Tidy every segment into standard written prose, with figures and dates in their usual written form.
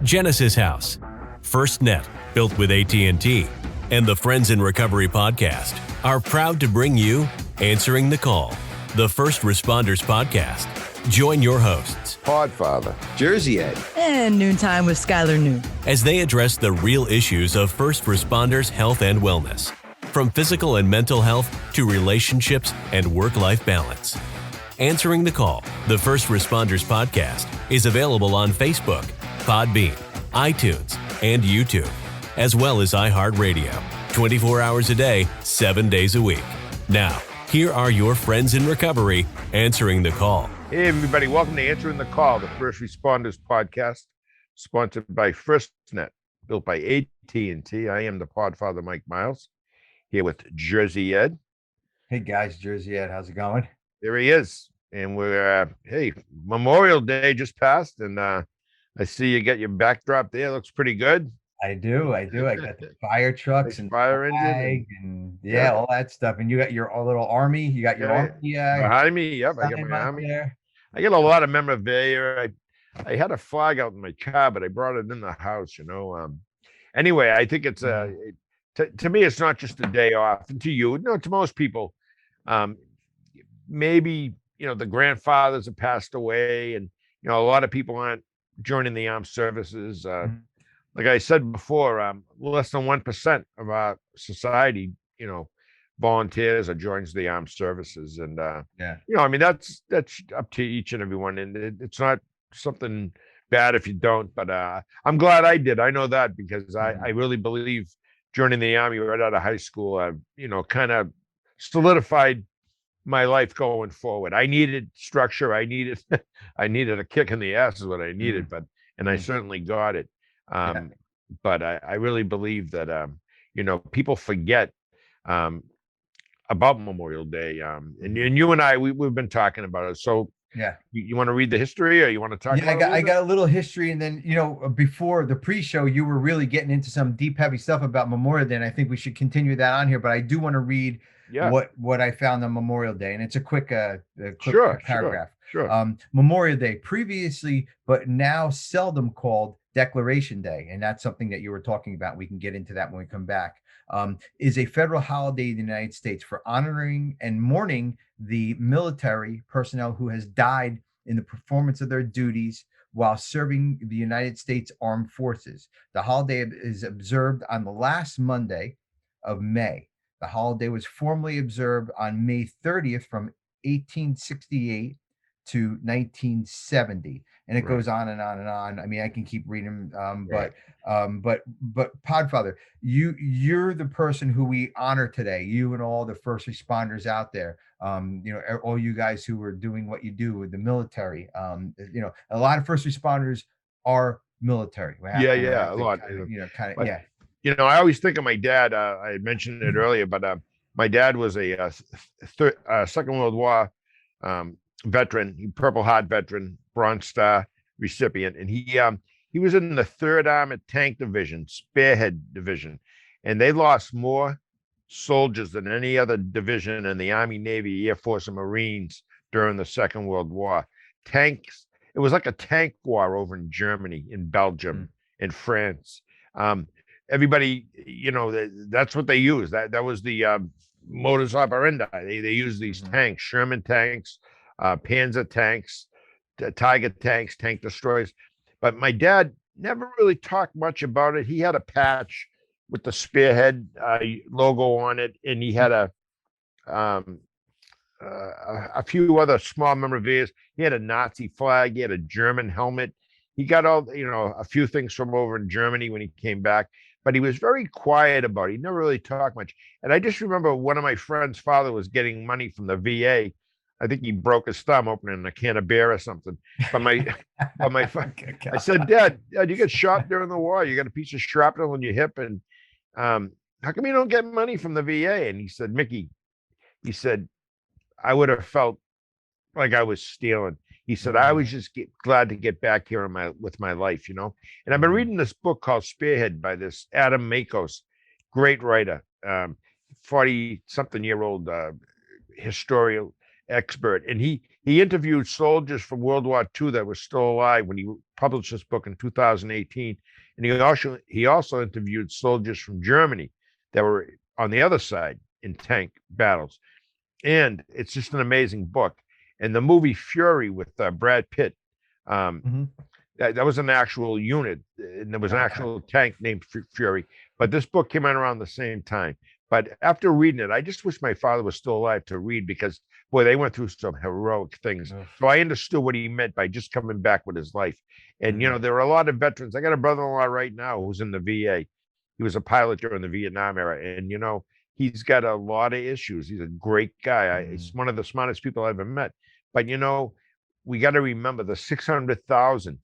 Genesis House, FirstNet, built with AT&T, and the Friends in Recovery podcast are proud to bring you Answering the Call, the First Responders podcast. Join your hosts, Podfather, Jersey Ed, and Noontime with Skylar Noon, as they address the real issues of first responders' health and wellness, from physical and mental health to relationships and work-life balance. Answering the Call, the First Responders podcast, is available on Facebook, Podbean, iTunes, and YouTube, as well as iHeartRadio, 24 hours a day, 7 days a week. Now, here are your friends in recovery answering the call. Hey, everybody. Welcome to Answering the Call, the First Responders podcast, sponsored by FirstNet, built by AT&T. I am the Podfather, Mike Miles, here with Jersey Ed. Hey, guys. Jersey Ed, how's it going? There he is. And we're, Memorial Day just passed, and I see you got your backdrop there. Looks pretty good. I do. I got the fire trucks and fire engine and all that stuff. And you got your little army. You got your army behind me. Yep, I got my army there. I get a lot of memorabilia. I had a flag out in my car, but I brought it in the house. Anyway, I think it's to me, it's not just a day off. And to you, to most people, maybe the grandfathers have passed away, and a lot of people aren't joining the armed services. Like I said before, less than 1% of our society, volunteers or joins the armed services. And, that's up to each and every one. And it's not something bad if you don't, but I'm glad I did. I know that because I really believe joining the Army right out of high school, kind of solidified my life going forward. I needed structure. I needed a kick in the ass is what I needed, and I certainly got it. But I really believe that, people forget about Memorial Day. And you and I, we've been talking about it. So you want to read the history, or you want to talk about I got a little history. And then, before the pre-show, you were really getting into some deep, heavy stuff about Memorial Day. And I think we should continue that on here. But I do want to read what I found on Memorial Day. And it's a quick paragraph. Sure. Memorial Day, previously, but now seldom called Declaration Day, and that's something that you were talking about. We can get into that when we come back. Is a federal holiday in the United States for honoring and mourning the military personnel who has died in the performance of their duties while serving the United States Armed Forces. The holiday is observed on the last Monday of May. The holiday was formally observed on May 30th from 1868 to 1970, and it goes on and on and on. I mean, I can keep reading, but Podfather, you're the person who we honor today. You and all the first responders out there, all you guys who are doing what you do with the military. A lot of first responders are military. A lot. I always think of my dad. I had mentioned it earlier, but my dad was a Second World War veteran, Purple Heart veteran, Bronze Star recipient, and he was in the 3rd Armored Tank Division, Spearhead Division, and they lost more soldiers than any other division in the Army, Navy, Air Force, and Marines during the Second World War. Tanks, it was like a tank war over in Germany, in Belgium, in France. Everybody, that's what they used. That was the modus operandi. They used these tanks, Sherman tanks, Panzer tanks, Tiger tanks, tank destroyers. But my dad never really talked much about it. He had a patch with the Spearhead logo on it, and he had a few other small memorabilia. He had a Nazi flag. He had a German helmet. He got a few things from over in Germany when he came back, but he was very quiet about it. He never really talked much. And I just remember one of my friend's father was getting money from the VA. I think he broke his thumb opening a can of beer or something. But I said, Dad, you get shot during the war. You got a piece of shrapnel in your hip. And how come you don't get money from the VA? And he said, Mickey, I would have felt like I was stealing. He said, I was just glad to get back here with my life, And I've been reading this book called Spearhead by this Adam Makos, great writer, 40-something-year-old historian expert. And he he interviewed soldiers from World War II that were still alive when he published this book in 2018. And he also interviewed soldiers from Germany that were on the other side in tank battles. And it's just an amazing book. And the movie Fury with Brad Pitt, that was an actual unit, and there was an actual tank named Fury. But this book came out around the same time. But after reading it, I just wish my father was still alive to read, because boy, they went through some heroic things. So I understood what he meant by just coming back with his life. And there are a lot of veterans. I got a brother-in-law right now who's in the VA. He was a pilot during the Vietnam era, and he's got a lot of issues. He's a great guy. He's one of the smartest people I ever met. But we got to remember the 600,000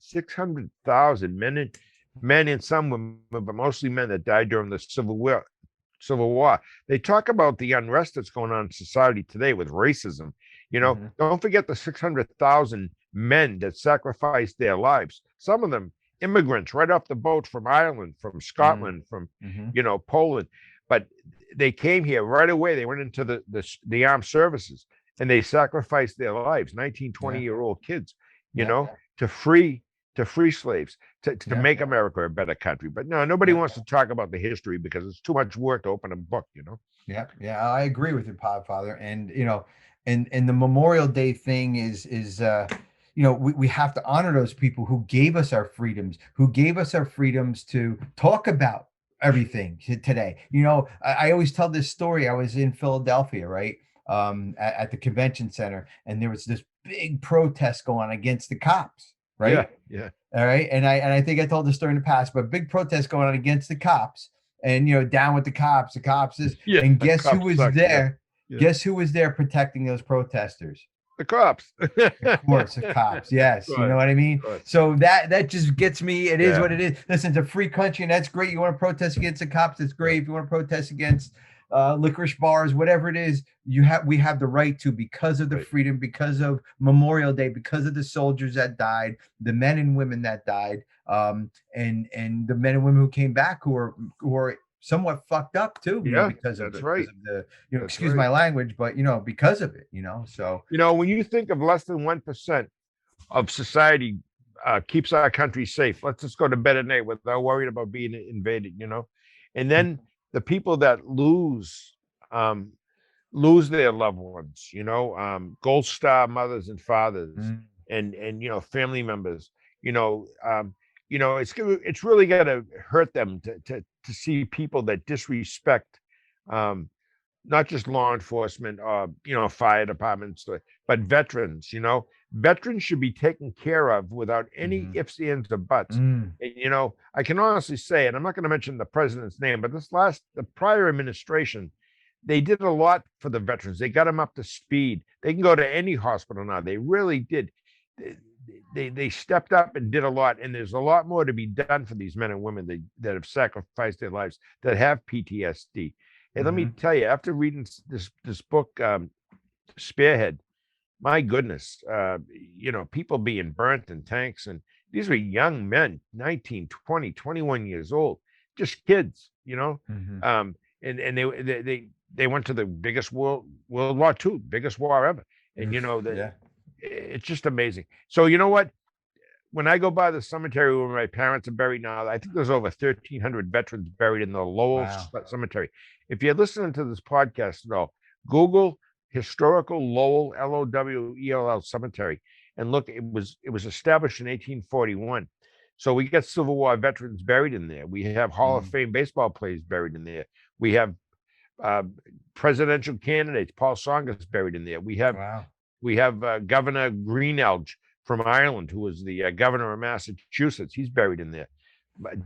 men and some women, but mostly men, that died during the Civil War. They talk about the unrest that's going on in society today with racism. Don't forget the 600,000 men that sacrificed their lives. Some of them immigrants right off the boat from Ireland, from Scotland, from Poland. But they came here right away. They went into the armed services, and they sacrificed their lives, 19, 20-year-old kids, to free slaves, to make America a better country. But no, nobody wants to talk about the history because it's too much work to open a book, Yeah, I agree with your Father. And and the Memorial Day thing is we have to honor those people who gave us our freedoms, to talk about everything today. I always tell this story. I was in Philadelphia, right? At the convention center, and there was this big protest going on against the cops, right? Yeah. All right. And I think I told this story in the past, but big protest going on against the cops, and down with the cops. And guess who was there? Yeah. Guess who was there protecting those protesters? The cops. Of course, the cops. Yes. You know what I mean? So that just gets me. It is what it is. Listen, it's a free country, and that's great. You want to protest against the cops, that's great. If you want to protest against licorice bars, whatever it is, we have the right to, because of the freedom, because of Memorial Day, because of the soldiers that died, the men and women that died, and the men and women who came back who are somewhat fucked up too, because of the excuse my language, but because of it, so when you think of less than 1% of society keeps our country safe, let's just go to bed at night without worrying about being invaded, and then the people that lose their loved ones, Gold Star mothers and fathers, and family members, it's really got to hurt them to see people that disrespect not just law enforcement or fire departments, but veterans. Veterans should be taken care of without any ifs, ands, or buts. And I can honestly say, and I'm not going to mention the president's name, but the prior administration, they did a lot for the veterans. They got them up to speed. They can go to any hospital now. They really did. They stepped up and did a lot, and there's a lot more to be done for these men and women that have sacrificed their lives, that have PTSD. And let me tell you, after reading this book, Spearhead, my goodness, people being burnt in tanks, and these were young men, 19, 20, 21 years old, just kids, and they went to the biggest World War II, biggest war ever, and it's just amazing. So you know what? When I go by the cemetery where my parents are buried now, I think there's over 1,300 veterans buried in the Lowell Cemetery. If you're listening to this podcast at all, Google Historical Lowell, Lowell Cemetery, and look. It was established in 1841. So we got Civil War veterans buried in there. We have Hall of Fame baseball players buried in there. We have presidential candidates. Paul Saunders buried in there. We have Governor Greenelge from Ireland, who was the governor of Massachusetts. He's buried in there.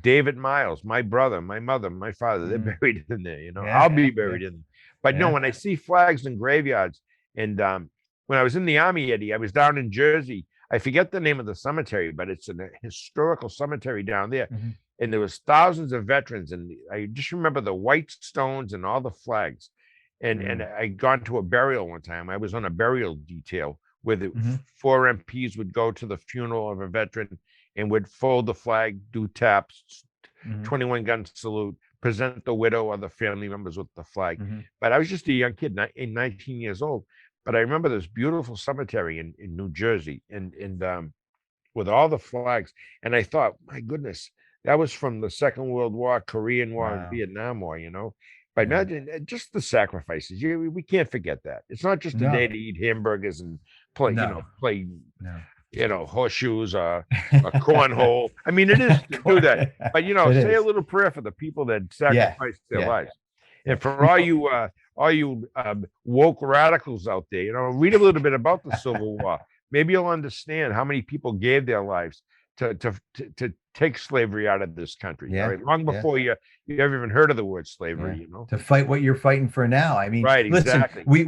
David Miles, my brother, my mother, my father, they're buried in there. I'll be buried in there. But no, when I see flags in graveyards, and when I was in the Army, Eddie, I was down in Jersey. I forget the name of the cemetery, but it's a historical cemetery down there. And there was thousands of veterans, and I just remember the white stones and all the flags. And I'd gone to a burial one time. I was on a burial detail where the 4 MPs would go to the funeral of a veteran and would fold the flag, do taps, 21 gun salute, present the widow or the family members with the flag. But I was just a young kid, 19 years old. but I remember this beautiful cemetery in New Jersey, and with all the flags, and I thought, my goodness, that was from the Second World War, Korean War, and Wow. Vietnam War. But Yeah. imagine just the sacrifices. We can't forget that. It's not just a No. day to eat hamburgers and play, No. play, No. horseshoes, a cornhole. I mean, it is to do that. But It say a is. little prayer for the people that sacrificed their Yeah. lives, Yeah. and for all you woke radicals out there, read a little bit about the Civil War. Maybe you'll understand how many people gave their lives to take slavery out of this country. Yeah, All right, long yeah. before you ever even heard of the word slavery. To fight what you're fighting for now. I mean, Right, listen, exactly. we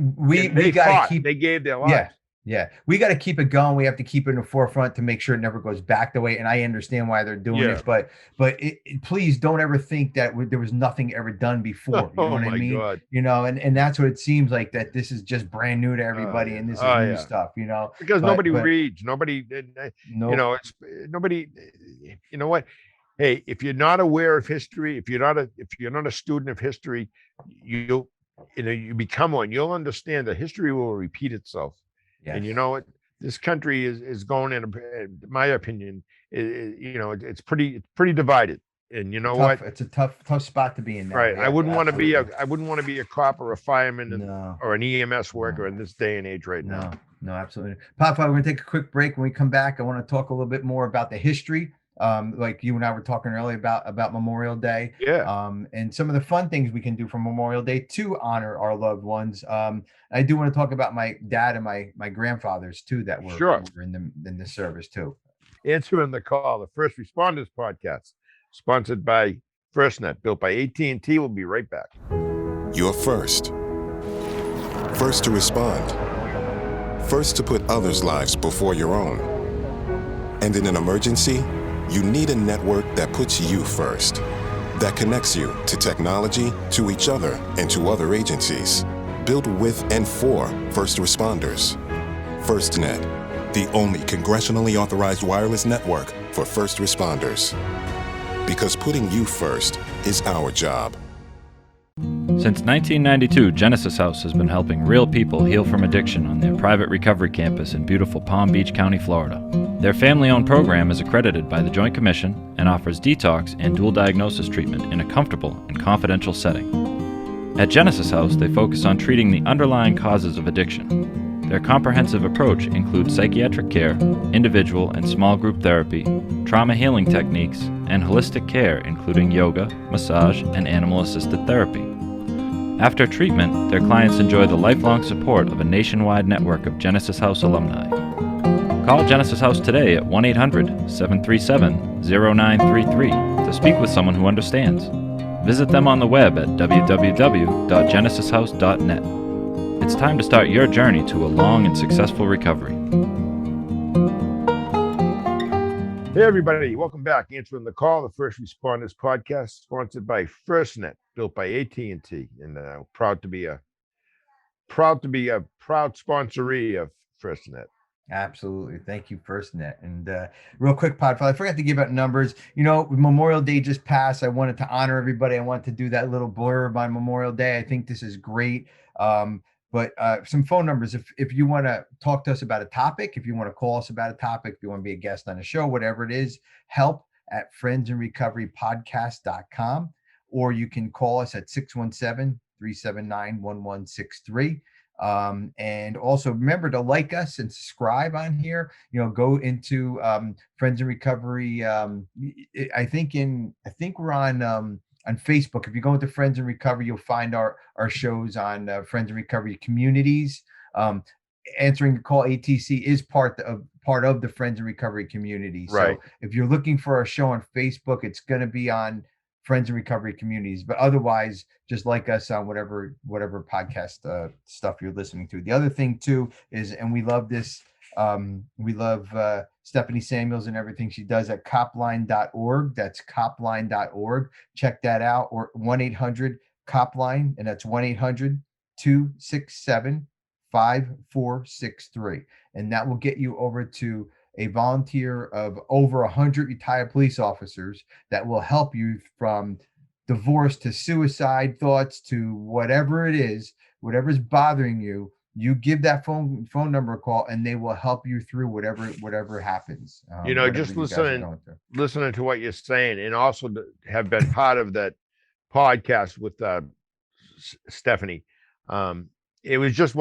And they got fought. to keep. They gave their lives. Yeah, we got to keep it going. We have to keep it in the forefront to make sure it never goes back the way. And I understand why they're doing Yeah. it, but please don't ever think that there was nothing ever done before. You know Oh what I my mean? God. And that's what it seems like, that this is just brand new to everybody, yeah. and this is Oh, new yeah. stuff. Because But- nobody but- reads. Nobody. No, It's nobody. You know what? Hey, if you're not aware of history, if you're not a student of history, you become one. You'll understand that history will repeat itself. And you know what? This country is going in my opinion, it's pretty divided. And you know what? It's a tough spot to be in now. Right. Yeah, I wouldn't want to be absolutely. a cop or a fireman No. or an EMS worker in this day and age right now. No, absolutely. Pop, we're going to take a quick break. When we come back, I want to talk a little bit more about the history. Like you and I were talking earlier about Memorial Day. Yeah. And some of the fun things we can do for Memorial Day to honor our loved ones. I do want to talk about my dad and my grandfathers too, that were in the service too. Answering the call, the First Responders Podcast, sponsored by FirstNet, built by AT&T. We'll be right back. You're first. First to respond. First to put others' lives before your own. And in an emergency, you need a network that puts you first, that connects you to technology, to each other, and to other agencies. Built with and for first responders. FirstNet, the only congressionally authorized wireless network for first responders. Because putting you first is our job. Since 1992, Genesis House has been helping real people heal from addiction on their private recovery campus in beautiful Palm Beach County, Florida. Their family-owned program is accredited by the Joint Commission and offers detox and dual diagnosis treatment in a comfortable and confidential setting. At Genesis House, they focus on treating the underlying causes of addiction. Their comprehensive approach includes psychiatric care, individual and small group therapy, trauma healing techniques, and holistic care including yoga, massage, and animal-assisted therapy. After treatment, their clients enjoy the lifelong support of a nationwide network of Genesis House alumni. Call Genesis House today at 1-800-737-0933 to speak with someone who understands. Visit them on the web at www.genesishouse.net. It's time to start your journey to a long and successful recovery. Hey, everybody. Welcome back. Answering the call, the First Responders Podcast, sponsored by FirstNet, built by AT&T. And proud to be a proud sponsoree of FirstNet. Absolutely. Thank you, FirstNet. And real quick, Podfather, I forgot to give out numbers. Memorial Day just passed. I wanted to honor everybody. I wanted to do that little blurb on Memorial Day. I think this is great. But some phone numbers, if you want to talk to us about a topic, if you want to call us about a topic, if you want to be a guest on a show, whatever it is, help@friendsandrecoverypodcast.com, or you can call us at 617-379-1163. And also remember to like us and subscribe on here. Go into Friends in Recovery. I think we're on Facebook. If you go into Friends in Recovery, you'll find our shows on Friends in Recovery communities. Answering the Call ATC is part of the Friends in Recovery community. Right. So if you're looking for our show on Facebook, it's going to be on Friends in Recovery communities, but otherwise just like us on whatever podcast stuff you're listening to. The other thing too is, and we love this, we love Stephanie Samuels and everything she does at copline.org. That's copline.org. Check that out. Or 1-800-COPLINE, and that's 1-800-267-5463. And that will get you over to a volunteer of over 100 retired police officers that will help you from divorce to suicide thoughts to whatever it is, whatever's bothering you. you give that phone number a call, and they will help you through whatever happens. Just whatever you guys are listening going through. listening to what you're saying, and also to have been part of that podcast with Stephanie. It was just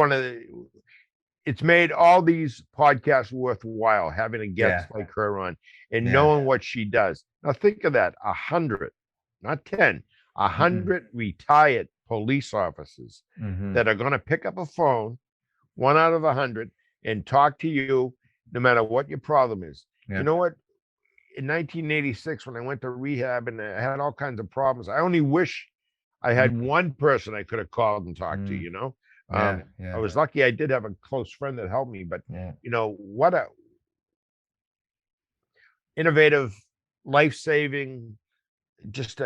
it's made all these podcasts worthwhile having a guest like her on and knowing what she does. Now think of that, 100, not 10, 100 retired police officers that are going to pick up a phone, 1 out of 100, and talk to you no matter what your problem is. You know what? In 1986, when I went to rehab and I had all kinds of problems, I only wish I had one person I could have called and talked to, you know? I was lucky I did have a close friend that helped me, but you know, what a innovative, life-saving, just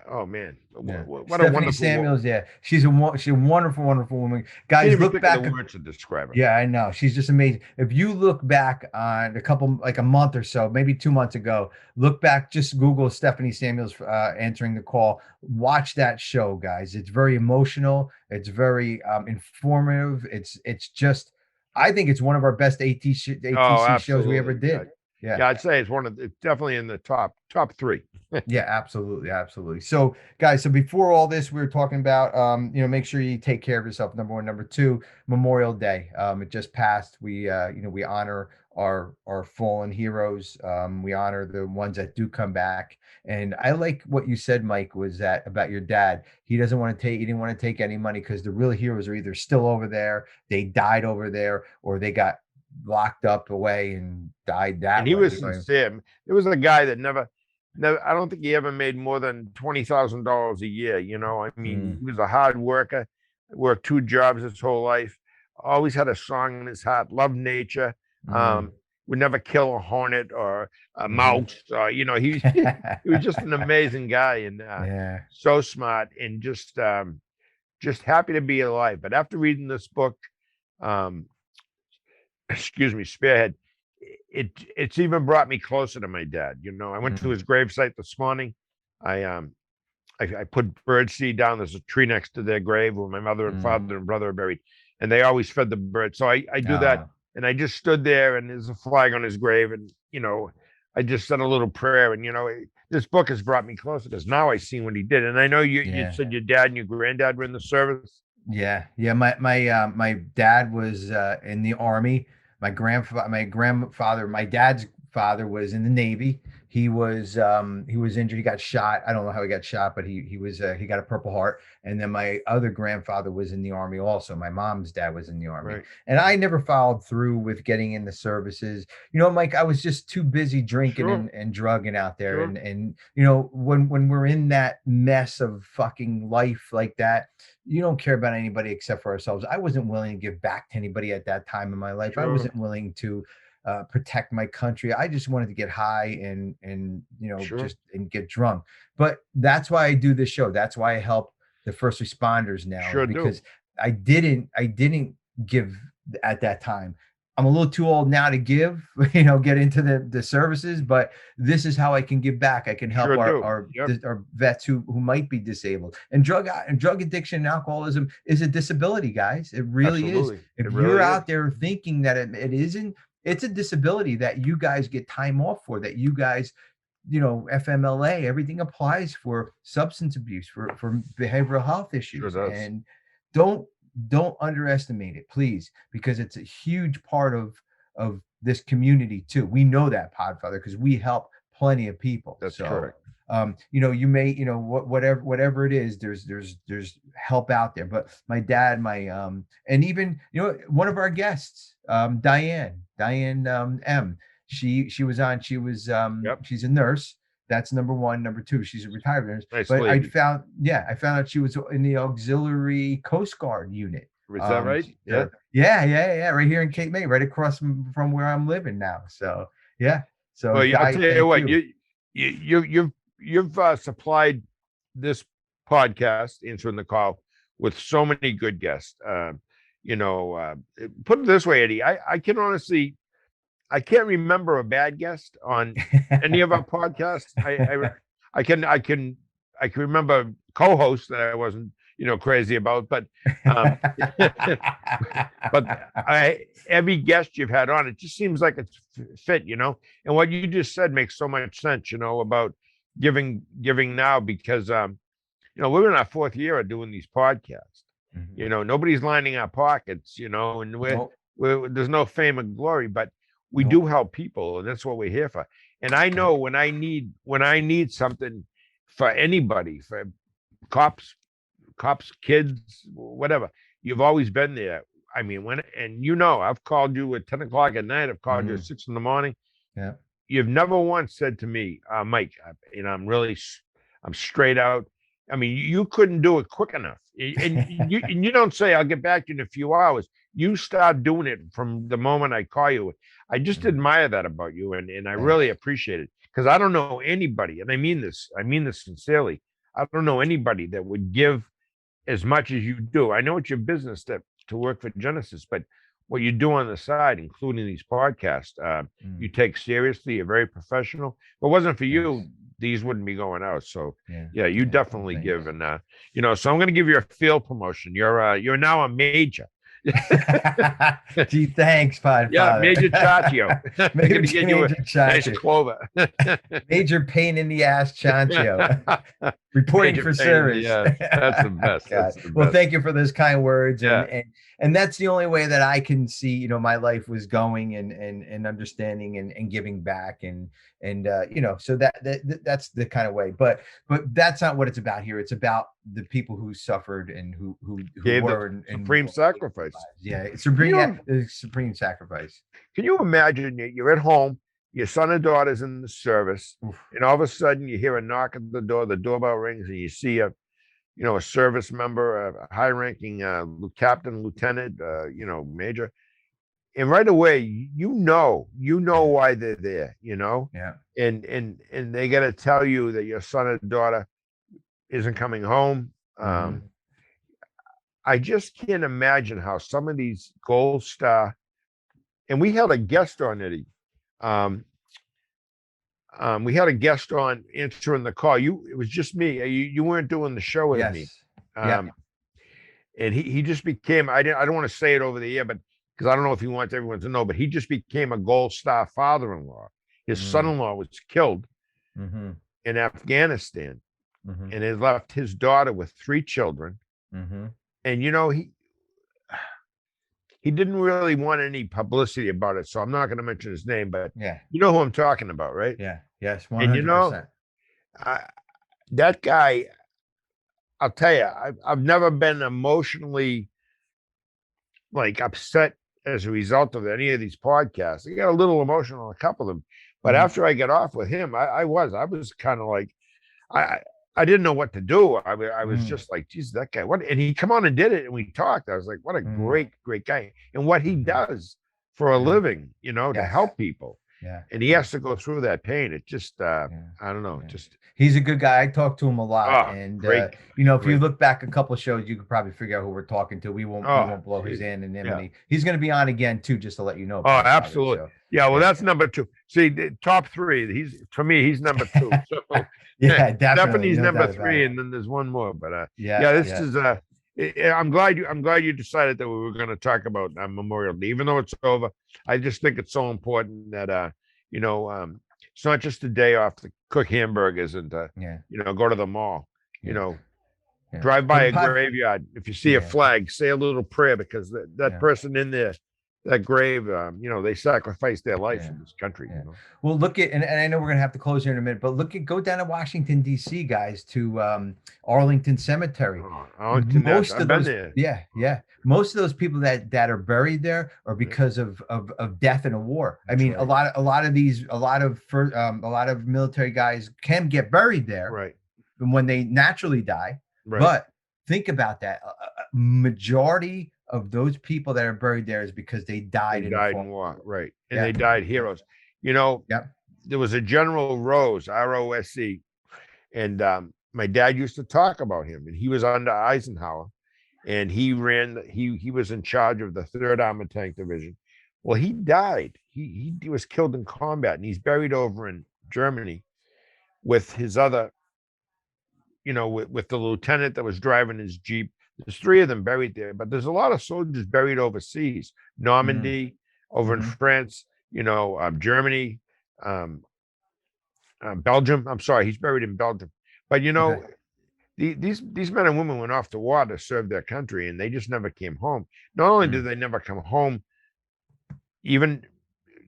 oh man, what Stephanie a wonderful Samuels. She's a wonderful woman. Guys, look back. The words to describe her. Yeah, I know. She's just amazing. If you look back on a month or so, maybe 2 months ago, look back, just Google Stephanie Samuels answering the call. Watch that show, guys. It's very emotional. It's very informative. It's just, I think it's one of our best ATC shows we ever did. Yeah, I'd say it's definitely in the top 3. Yeah, absolutely. So guys, before all this, we were talking about make sure you take care of yourself, number 1. Number 2, Memorial Day. It just passed. We we honor our fallen heroes. We honor the ones that do come back. And I like what you said, Mike, was that about your dad. He didn't want to take any money because the real heroes are either still over there, they died over there, or they got locked up away and died that and he way. was sincere. It was a guy that never, I don't think he ever made more than $20,000 a year. You know, I mean, he was a hard worker, worked 2 jobs his whole life, always had a song in his heart, loved nature, would never kill a hornet or a mouse. You know, he was just an amazing guy, and so smart, and just happy to be alive. But after reading this book, excuse me, Spearhead, it's even brought me closer to my dad. You know, I went to his gravesite this morning. I put birdseed down. There's a tree next to their grave where my mother and father and brother are buried, and they always fed the birds. So I do that, and I just stood there, and there's a flag on his grave, and you know, I just said a little prayer, and you know, this book has brought me closer because now I see what he did. And I know you said your dad and your granddad were in the service. Yeah. My dad was in the Army. My grandfather, my dad's father, was in the Navy. He was injured. He got shot. I don't know how he got shot, but he got a Purple Heart. And then my other grandfather was in the Army also. My mom's dad was in the Army. Right. And I never followed through with getting in the services. You know, Mike, I was just too busy drinking and drugging out there. And you know, when we're in that mess of fucking life like that, you don't care about anybody except for ourselves. I wasn't willing to give back to anybody at that time in my life. I wasn't willing to protect my country. I just wanted to get high and you know, just and get drunk. But that's why I do this show. That's why I help the first responders now, because I didn't give at that time. I'm a little too old now to give, you know, get into the services, but this is how I can give back. I can help our vets who might be disabled. And drug addiction and alcoholism is a disability, guys. It really is. If you're out there thinking that it isn't, it's a disability that you guys get time off for, that you guys, you know, FMLA, everything applies for substance abuse, for behavioral health issues. And don't underestimate it, please, because it's a huge part of this community too. We know that, Podfather, because we help plenty of people. That's correct. You know, you may, you know, whatever it is, there's help out there. But my dad, and even, you know, one of our guests, Diane M. She was on. She was she's a nurse. That's number 1. Number 2, she's a retired nurse. Nice but lady. I found out she was in the auxiliary Coast Guard unit. Is that right? Yeah. Right here in Cape May, right across from where I'm living now. So yeah. So well, I'll tell you what, you've supplied this podcast, Answering the Call, with so many good guests. You know, put it this way, Eddie, I can honestly, I can't remember a bad guest on any of our podcasts. I can remember co-hosts that I wasn't, crazy about. But every guest you've had on, it just seems like it's fit, And what you just said makes so much sense, about giving now, because we're in our fourth year of doing these podcasts. Nobody's lining our pockets, and we're there's no fame and glory, but we do help people, and that's what we're here for. And I know when I need something for anybody, for cops, kids, whatever, you've always been there. I mean, I've called you at 10 o'clock at night. I've called you at 6 a.m. Yeah. You've never once said to me, Mike, I'm straight out. I mean, you couldn't do it quick enough. And you don't say, I'll get back to you in a few hours. You start doing it from the moment I call you. I just admire that about you. And I really appreciate it, because I don't know anybody, and I mean this sincerely. I don't know anybody that would give as much as you do. I know it's your business to work for Genesis, but what you do on the side, including these podcasts, you take seriously. You're very professional. If it wasn't for you, these wouldn't be going out. So you definitely give. And so I'm going to give you a field promotion. You're now a major. Gee, thanks, Father. Yeah, Major Chachio. Major Nice clover. Major pain in the ass Chancho. Reporting Major for pain, service. yeah, that's the best. That's the Well, best. thank you for those kind words. Yeah. And that's the only way that I can see, my life was going, and understanding and giving back, and so that's the kind of way. But that's not what it's about here. It's about the people who suffered and who Gave were the and supreme sacrifice. Yeah, it's supreme sacrifice. Can you imagine you're at home, your son and daughter's in the service, and all of a sudden you hear a knock at the door, the doorbell rings, and you see a service member, a high-ranking captain, lieutenant, major, and right away you know why they're there, Yeah. and they got to tell you that your son and daughter isn't coming home. I just can't imagine how some of these Gold Star, and we had a guest on, Eddie. We had a guest on answering the call. It was just me. You weren't doing the show with me. And he just became, I don't want to say it over the air, but because I don't know if he wants everyone to know, but he just became a Gold Star father-in-law. His son-in-law was killed in Afghanistan, and has left his daughter with 3 children. And he didn't really want any publicity about it, so I'm not going to mention his name, but you know who I'm talking about, right? Yeah. Yes. 100%. And that guy, I'll tell you, I've never been emotionally upset as a result of any of these podcasts. I got a little emotional on a couple of them, but after I got off with him, I was kind of like, I didn't know what to do. I was just like, geez, that guy, what? And he come on and did it, and we talked. I was like, what a great guy. And what he does for a living, to help people. Yeah. And he has to go through that pain. It just, I don't know. Just he's a good guy. I talk to him a lot. And great. If you look back a couple of shows, you could probably figure out who we're talking to. We won't blow his anonymity. Yeah. He's going to be on again too, just to let you know. Absolutely. Yeah. Well, that's number 2. See, the top 3. He's number 2. So yeah, definitely he's number 3, and then there's one more. But this is I'm glad you decided that we were going to talk about Memorial Day, even though it's over. I just think it's so important that it's not just a day off to cook hamburgers and to go to the mall. Drive by a graveyard. If you see a flag, say a little prayer, because that person in there, that grave, they sacrificed their life in this country. Well, look at, and I know we're gonna have to close here in a minute, but go down to Washington D.C., guys, to Arlington Cemetery. Arlington, most of those, there. most of those people that are buried there are because of death in a war. I mean, a lot of military guys can get buried there, right, when they naturally die. Right. But think about that. Majority of those people that are buried there is because they died in war, right? And they died heroes. There was a General Rose, R-O-S-E, and my dad used to talk about him, and he was under Eisenhower, and he was in charge of the 3rd Armored Tank Division. Well, he died. He was killed in combat, and he's buried over in Germany with his other with the lieutenant that was driving his Jeep. There's 3 of them buried there, but there's a lot of soldiers buried overseas, Normandy, over in France, Germany, Belgium. I'm sorry, he's buried in Belgium. But Okay. these men and women went off to war to serve their country, and they just never came home. Not only did they never come home, even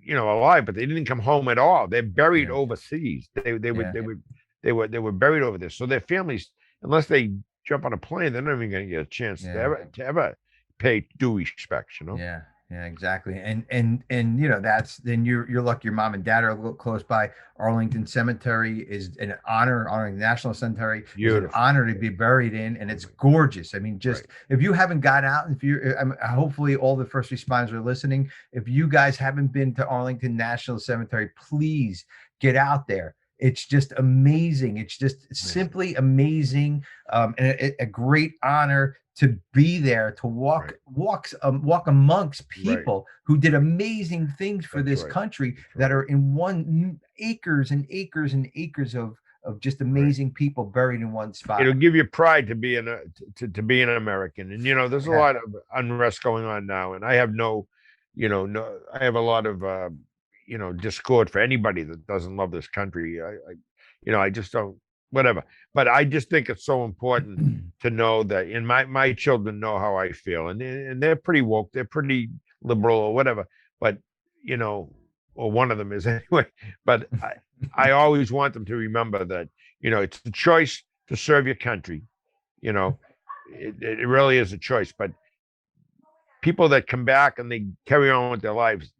alive, but they didn't come home at all. They're buried Yeah. overseas. They Yeah. were buried over there. So their families, unless they jump on a plane, they're not even going to get a chance Yeah. to ever pay due respects. Yeah, exactly. And that's then you're lucky your mom and dad are a little close by. Arlington Cemetery is an honor. Arlington National Cemetery is an Beautiful. honor to be buried in, and it's gorgeous. I mean, just if you haven't got out, hopefully all the first responders are listening. If you guys haven't been to Arlington National Cemetery, please get out there. It's just amazing. It's just simply amazing, and a great honor to be there, to walk amongst people who did amazing things for this country that are in acres and acres and acres of just amazing people buried in one spot. It'll give you pride to be to be an American. And there's a lot of unrest going on now, and I have I have a lot of discord for anybody that doesn't love this country. I just don't, whatever. But I just think it's so important to know that, and my children know how I feel, and they're pretty woke, they're pretty liberal or whatever. But or one of them is anyway. But I always want them to remember that it's a choice to serve your country. It really is a choice. But people that come back and they carry on with their lives,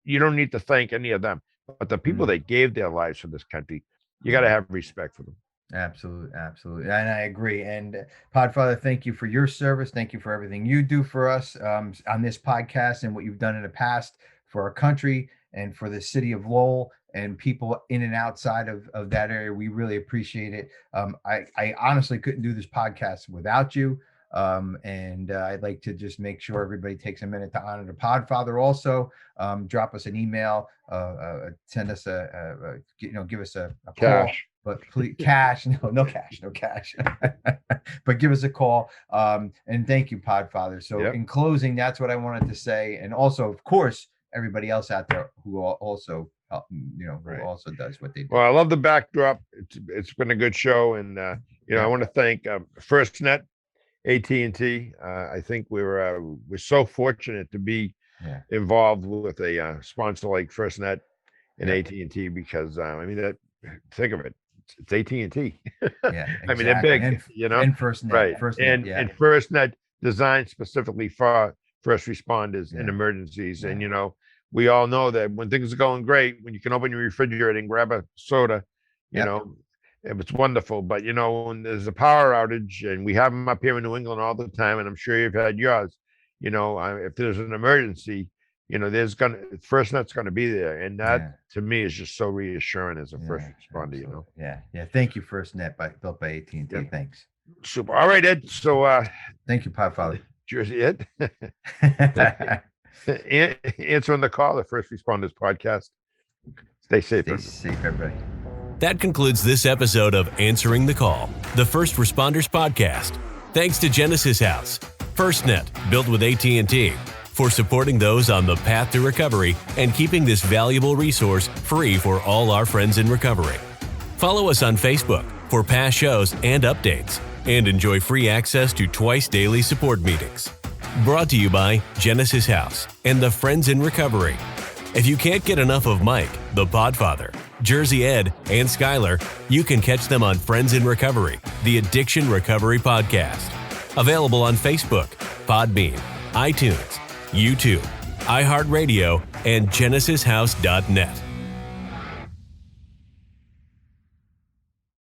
you don't need to thank any of them. But the people that gave their lives for this country, you got to have respect for them. Absolutely. And I agree. And Podfather, thank you for your service. Thank you for everything you do for us on this podcast and what you've done in the past for our country and for the city of Lowell and people in and outside of that area. We really appreciate it. I honestly couldn't do this podcast without you. And I'd like to just make sure everybody takes a minute to honor the Podfather. Also, drop us an email, send us give us a call. But please, cash, no cash. But give us a call. And thank you, Podfather. So in closing, that's what I wanted to say. And also, of course, everybody else out there who also help, who also does what they do. Well, I love the backdrop. It's been a good show, and I want to thank FirstNet, AT&T. I think we're so fortunate to be involved with a sponsor like FirstNet and AT&T because think of it. It's AT&T. Exactly. I mean, they're big, and FirstNet, right? FirstNet, and FirstNet designed specifically for first responders in emergencies. And we all know that when things are going great, when you can open your refrigerator and grab a soda, it's wonderful. But when there's a power outage, and we have them up here in New England all the time, and I'm sure you've had yours. If there's an emergency, FirstNet's gonna be there, and that to me is just so reassuring as a first responder. Yeah. Thank you, FirstNet, built by AT&T. Thanks. Super. All right, Ed. So thank you, Podfather. Jersey Ed. Answering the call, the First Responders Podcast. Stay safe. Stay safe, everybody. That concludes this episode of Answering the Call, the First Responders Podcast. Thanks to Genesis House, FirstNet, built with AT&T, for supporting those on the path to recovery and keeping this valuable resource free for all our friends in recovery. Follow us on Facebook for past shows and updates, and enjoy free access to twice daily support meetings. Brought to you by Genesis House and the Friends in Recovery. If you can't get enough of Mike, the Podfather, Jersey Ed, and Skylar, you can catch them on Friends in Recovery, the Addiction Recovery Podcast. Available on Facebook, Podbean, iTunes, YouTube, iHeartRadio, and GenesisHouse.net.